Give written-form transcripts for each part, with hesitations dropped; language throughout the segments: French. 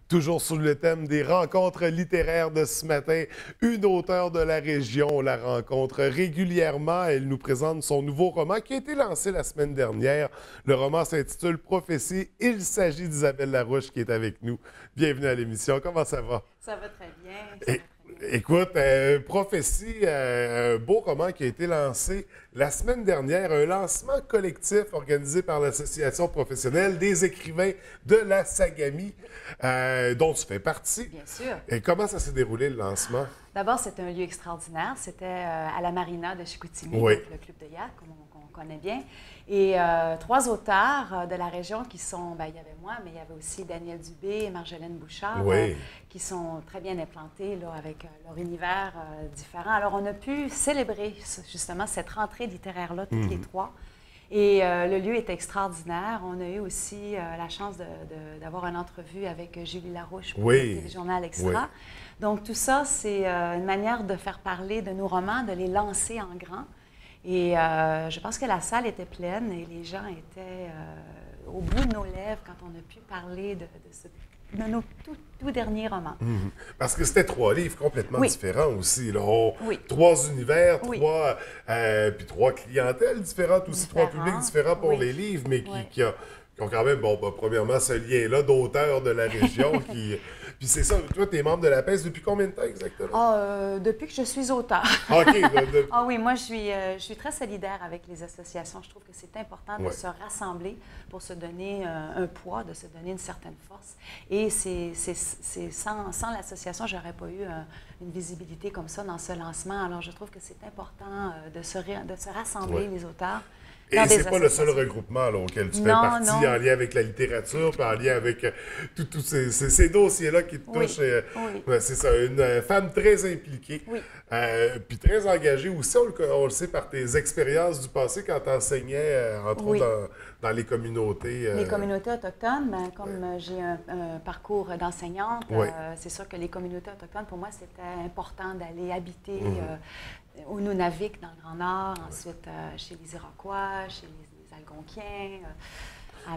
Toujours sous le thème des rencontres littéraires de ce matin, une auteure de la région, on la rencontre régulièrement. Elle nous présente son nouveau roman qui a été lancé la semaine dernière. Le roman s'intitule Prophétie. Il s'agit d'Isabelle Larouche qui est avec nous. Bienvenue à l'émission. Comment ça va? Ça va très bien. Ça va très bien. Écoute, Prophétie, un beau roman qui a été lancé la semaine dernière, un lancement collectif organisé par l'Association professionnelle des écrivains de la Sagamie, dont tu fais partie. Bien sûr. Et comment ça s'est déroulé, le lancement? D'abord, c'était un lieu extraordinaire. C'était à la marina de Chicoutimi, Oui. donc le club de yacht, qu'on connaît bien. Et trois auteurs de la région qui sont, il y avait moi, mais il y avait aussi Daniel Dubé et Marjolaine Bouchard, Oui. qui sont très bien implantés là, avec leur univers différent. Alors, on a pu célébrer justement cette rentrée littéraire-là, toutes les trois. Et le lieu est extraordinaire. On a eu aussi la chance d'avoir une entrevue avec Julie Larouche pour Oui. le Téléjournal Extra. Oui. Donc, tout ça, c'est une manière de faire parler de nos romans, de les lancer en grand. Et je pense que la salle était pleine et les gens étaient au bout de nos lèvres quand on a pu parler de nos tout derniers romans. Parce que c'était trois livres complètement Oui. différents aussi. Là. Oui. Trois univers, Oui. puis trois clientèles différentes aussi, trois Différents. publics différents pour Oui. les livres, mais Oui. qui ont quand même, premièrement, ce lien-là d'auteurs de la région. Puis c'est ça, toi, tu es membre de la PES depuis combien de temps exactement? Depuis que je suis auteur. OK. Ah oui, moi, je suis très solidaire avec les associations. Je trouve que c'est important de Ouais. se rassembler pour se donner un poids, de se donner une certaine force. Et sans l'association, je n'aurais pas eu une visibilité comme ça dans ce lancement. Alors, je trouve que c'est important de se rassembler, Ouais. les auteurs. Et dans des c'est pas le seul associations. regroupement là, auquel tu fais Non, partie, non. en lien avec la littérature, puis en lien avec tous ces dossiers-là qui te Oui, touchent. oui. Ouais, c'est ça, une femme très impliquée, Oui. puis très engagée aussi, on le sait par tes expériences du passé quand tu enseignais, entre Oui. autres dans les communautés. Les communautés autochtones, comme j'ai un parcours d'enseignante, Oui. c'est sûr que les communautés autochtones, pour moi, c'était important d'aller habiter au Nunavik, dans le Grand Nord, ensuite chez les Iroquois, chez les Algonquiens.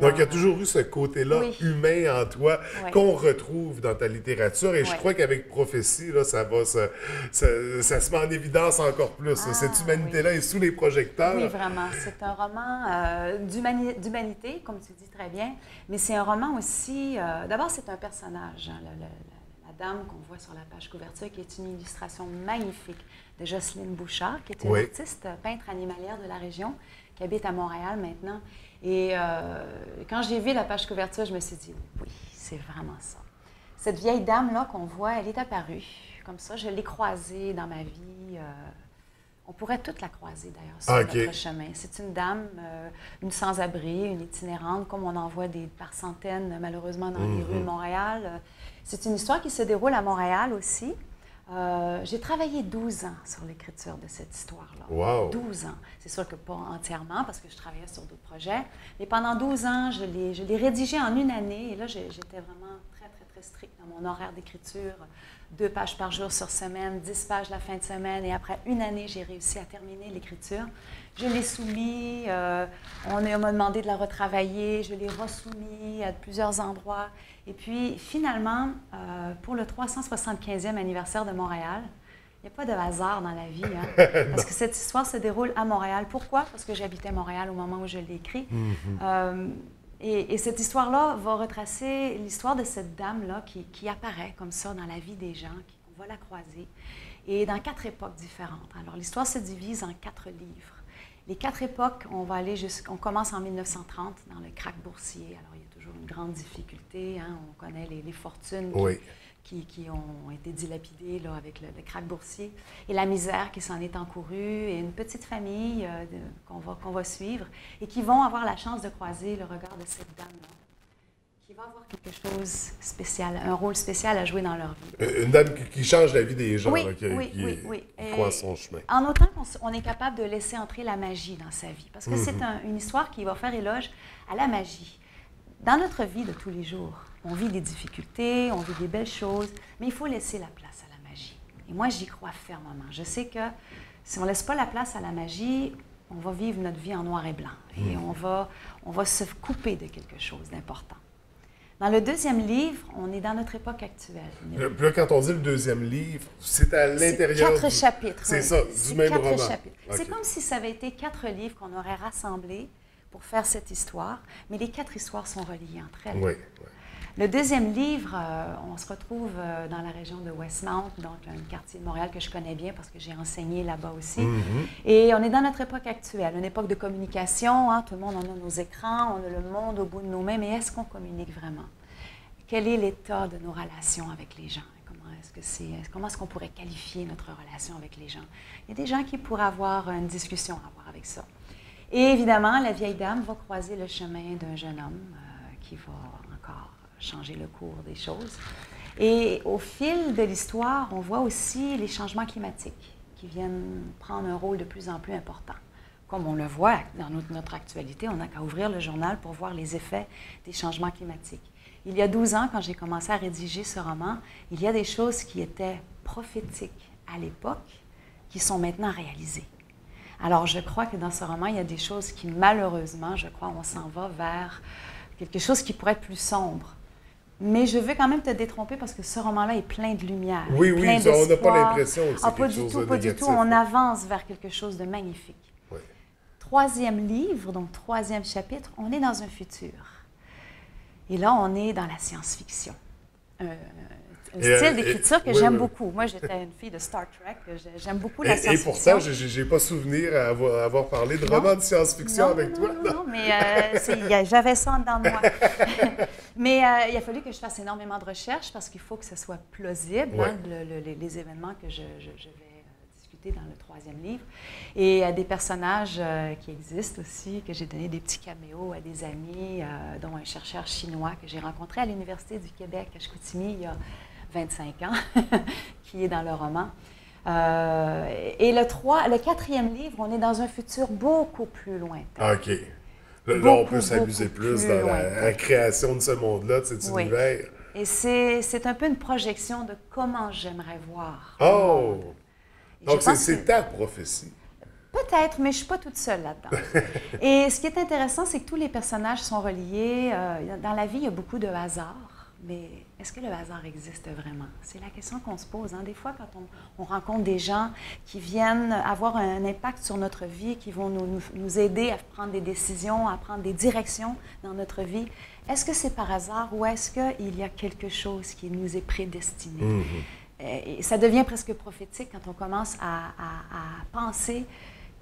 Donc, il y a toujours eu ce côté-là Oui. humain en toi Oui. qu'on retrouve dans ta littérature. Et je Oui. crois qu'avec Prophétie, là, ça se met en évidence encore plus. Ah, Cette humanité-là est sous les projecteurs. Oui, vraiment. C'est un roman d'humanité, comme tu dis très bien, mais c'est un roman aussi... D'abord, c'est un personnage, hein, la dame qu'on voit sur la page couverture, qui est une illustration magnifique de Jocelyne Bouchard, qui est une Oui. artiste peintre animalière de la région, qui habite à Montréal maintenant. Et quand j'ai vu la page couverture, je me suis dit, oui, c'est vraiment ça. Cette vieille dame-là qu'on voit, elle est apparue comme ça. Je l'ai croisée dans ma vie. On pourrait toute la croiser, d'ailleurs, sur OK. notre chemin. C'est une dame, une sans-abri, une itinérante, comme on en voit par centaines, malheureusement, dans les rues de Montréal. C'est une histoire qui se déroule à Montréal aussi. J'ai travaillé 12 ans sur l'écriture de cette histoire-là. Wow. 12 ans. C'est sûr que pas entièrement, parce que je travaillais sur d'autres projets. Mais pendant 12 ans, je l'ai rédigé en une année. Et là, j'étais vraiment très, très, très stricte dans mon horaire d'écriture. 2 pages par jour sur semaine, 10 pages la fin de semaine. Et après une année, j'ai réussi à terminer l'écriture. Je l'ai soumis. On m'a demandé de la retravailler. Je l'ai resoumis à plusieurs endroits. Et puis, finalement, pour le 375e anniversaire de Montréal, il n'y a pas de hasard dans la vie, hein, parce que cette histoire se déroule à Montréal. Pourquoi? Parce que j'habitais Montréal au moment où je l'ai écrit. Et cette histoire-là va retracer l'histoire de cette dame-là qui apparaît comme ça dans la vie des gens, on va la croiser, et dans 4 époques différentes. Alors, l'histoire se divise en 4 livres. Les 4 époques, on commence en 1930 dans le krach boursier. Alors, il y a toujours une grande difficulté. Hein, on connaît les fortunes Oui. qui ont été dilapidées là, avec le krach boursier et la misère qui s'en est encourue et une petite famille qu'on va suivre et qui vont avoir la chance de croiser le regard de cette dame-là, qui va avoir quelque chose spécial, un rôle spécial à jouer dans leur vie. Une dame qui change la vie des gens, Oui, là, qui oui. croise son chemin. En autant qu'on est capable de laisser entrer la magie dans sa vie, parce que c'est une histoire qui va faire éloge à la magie. Dans notre vie de tous les jours, on vit des difficultés, on vit des belles choses, mais il faut laisser la place à la magie. Et moi, j'y crois fermement. Je sais que si on ne laisse pas la place à la magie, on va vivre notre vie en noir et blanc et on va se couper de quelque chose d'important. Dans le deuxième livre, on est dans notre époque actuelle. Puis là, quand on dit le deuxième livre, c'est à l'intérieur. C'est 4 chapitres. C'est ça, du même roman. Chapitres. Okay. C'est comme si ça avait été 4 livres qu'on aurait rassemblés pour faire cette histoire, mais les 4 histoires sont reliées entre elles. Oui. Le deuxième livre, on se retrouve dans la région de Westmount, donc un quartier de Montréal que je connais bien parce que j'ai enseigné là-bas aussi. Et on est dans notre époque actuelle, une époque de communication. Hein, tout le monde, on a nos écrans, on a le monde au bout de nos mains, mais est-ce qu'on communique vraiment? Quel est l'état de nos relations avec les gens? Comment est-ce qu'on pourrait qualifier notre relation avec les gens? Il y a des gens qui pourraient avoir une discussion à avoir avec ça. Et évidemment, la vieille dame va croiser le chemin d'un jeune homme qui va encore changer le cours des choses. Et au fil de l'histoire, on voit aussi les changements climatiques qui viennent prendre un rôle de plus en plus important. Comme on le voit dans notre actualité, on n'a qu'à ouvrir le journal pour voir les effets des changements climatiques. Il y a 12 ans, quand j'ai commencé à rédiger ce roman, il y a des choses qui étaient prophétiques à l'époque qui sont maintenant réalisées. Alors, je crois que dans ce roman, il y a des choses qui, malheureusement, je crois, on s'en va vers quelque chose qui pourrait être plus sombre. Mais je veux quand même te détromper parce que ce roman-là est plein de lumière. Oui, plein ça, on n'a pas l'impression que c'est quelque chose de pas du tout. On avance vers quelque chose de magnifique. Oui. Troisième livre, donc troisième chapitre, on est dans un futur. Et là, on est dans la science-fiction. Un style d'écriture que j'aime beaucoup. Moi, j'étais une fille de Star Trek. J'aime beaucoup la science-fiction. Et pourtant, je n'ai pas souvenir à avoir parlé de romans de science-fiction avec toi. Non, mais j'avais ça en dedans de moi. Mais il a fallu que je fasse énormément de recherches parce qu'il faut que ce soit plausible, hein, les événements que je vais discuter dans le troisième livre. Et des personnages qui existent aussi, que j'ai donné des petits caméos à des amis, dont un chercheur chinois que j'ai rencontré à l'Université du Québec à Chicoutimi il y a 25 ans, qui est dans le roman. Et le quatrième livre, on est dans un futur beaucoup plus lointain. OK. Là, on peut s'amuser plus dans la création de ce monde-là, de cet univers. Et c'est un peu une projection de comment j'aimerais voir. Oh! Donc, c'est ta prophétie. Peut-être, mais je ne suis pas toute seule là-dedans. Et ce qui est intéressant, c'est que tous les personnages sont reliés. Dans la vie, il y a beaucoup de hasard. Mais est-ce que le hasard existe vraiment? C'est la question qu'on se pose. Hein? Des fois, quand on rencontre des gens qui viennent avoir un impact sur notre vie, qui vont nous aider à prendre des décisions, à prendre des directions dans notre vie, est-ce que c'est par hasard ou est-ce qu'il y a quelque chose qui nous est prédestiné? Et ça devient presque prophétique quand on commence à penser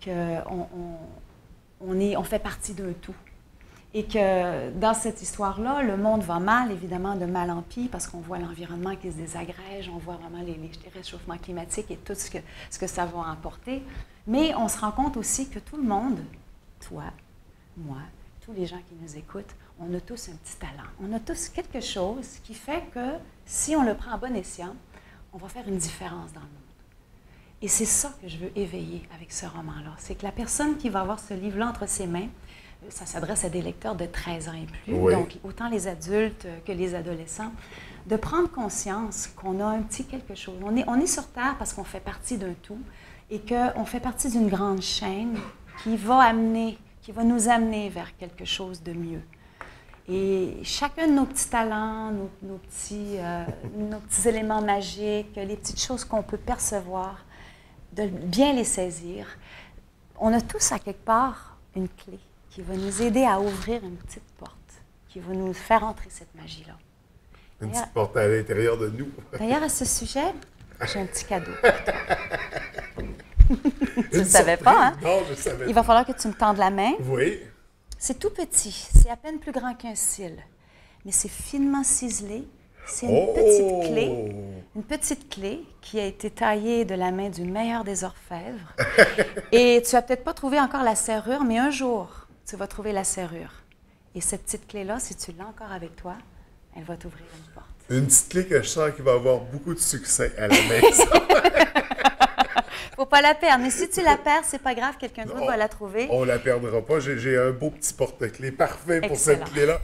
qu'on fait partie d'un tout. Et que dans cette histoire-là, le monde va mal, évidemment, de mal en pis, parce qu'on voit l'environnement qui se désagrège, on voit vraiment les réchauffements climatiques et tout ce que ça va emporter. Mais on se rend compte aussi que tout le monde, toi, moi, tous les gens qui nous écoutent, on a tous un petit talent. On a tous quelque chose qui fait que, si on le prend à bon escient, on va faire une différence dans le monde. Et c'est ça que je veux éveiller avec ce roman-là. C'est que la personne qui va avoir ce livre-là entre ses mains, ça s'adresse à des lecteurs de 13 ans et plus, donc autant les adultes que les adolescents, de prendre conscience qu'on a un petit quelque chose. On est sur Terre parce qu'on fait partie d'un tout et qu'on fait partie d'une grande chaîne qui va nous amener vers quelque chose de mieux. Et chacun de nos petits talents, nos petits éléments magiques, les petites choses qu'on peut percevoir, de bien les saisir, on a tous à quelque part une clé qui va nous aider à ouvrir une petite porte, qui va nous faire entrer cette magie-là. Une petite porte à l'intérieur de nous. D'ailleurs, à ce sujet, j'ai un petit cadeau pour toi. Tu ne savais pas, hein? Non, je ne savais pas. Il va falloir que tu me tendes la main. Oui. C'est tout petit, c'est à peine plus grand qu'un cil, mais c'est finement ciselé. C'est une petite clé qui a été taillée de la main du meilleur des orfèvres. Et tu n'as peut-être pas trouvé encore la serrure, mais un jour, tu vas trouver la serrure. Et cette petite clé-là, si tu l'as encore avec toi, elle va t'ouvrir une porte. Une petite clé que je sens qui va avoir beaucoup de succès à la maison. Faut pas la perdre. Mais si tu la perds, c'est pas grave, quelqu'un d'autre va la trouver. On la perdra pas. J'ai un beau petit porte-clés parfait pour cette clé-là.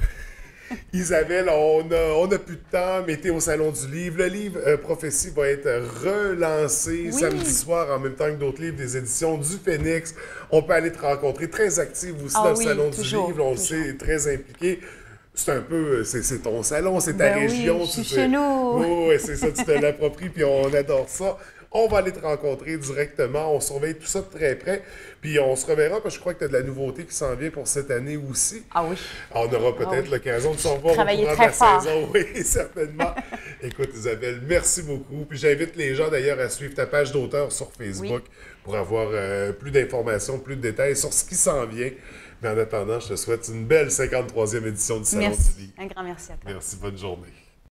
Isabelle, on a plus de temps, mais tu es au Salon du Livre. Le livre Prophétie va être relancé samedi soir en même temps que d'autres livres des éditions du Phénix. On peut aller te rencontrer, très active aussi dans le Salon du Livre. On le sait, très impliqué. C'est un peu, c'est ton salon, c'est ta Ben oui, région. je suis chez nous. Oui, c'est ça, tu te l'appropries, puis on adore ça. On va aller te rencontrer directement, on surveille tout ça de très près, puis on se reverra, parce que je crois que tu as de la nouveauté qui s'en vient pour cette année aussi. Ah oui. On aura peut-être l'occasion de se revoir au Travailler courant de très la fort. saison, oui, certainement. Écoute, Isabelle, merci beaucoup. Puis j'invite les gens d'ailleurs à suivre ta page d'auteur sur Facebook pour avoir plus d'informations, plus de détails sur ce qui s'en vient. Mais en attendant, je te souhaite une belle 53e édition du Salon du Merci. Livre. Un grand merci à toi. Merci, bonne journée.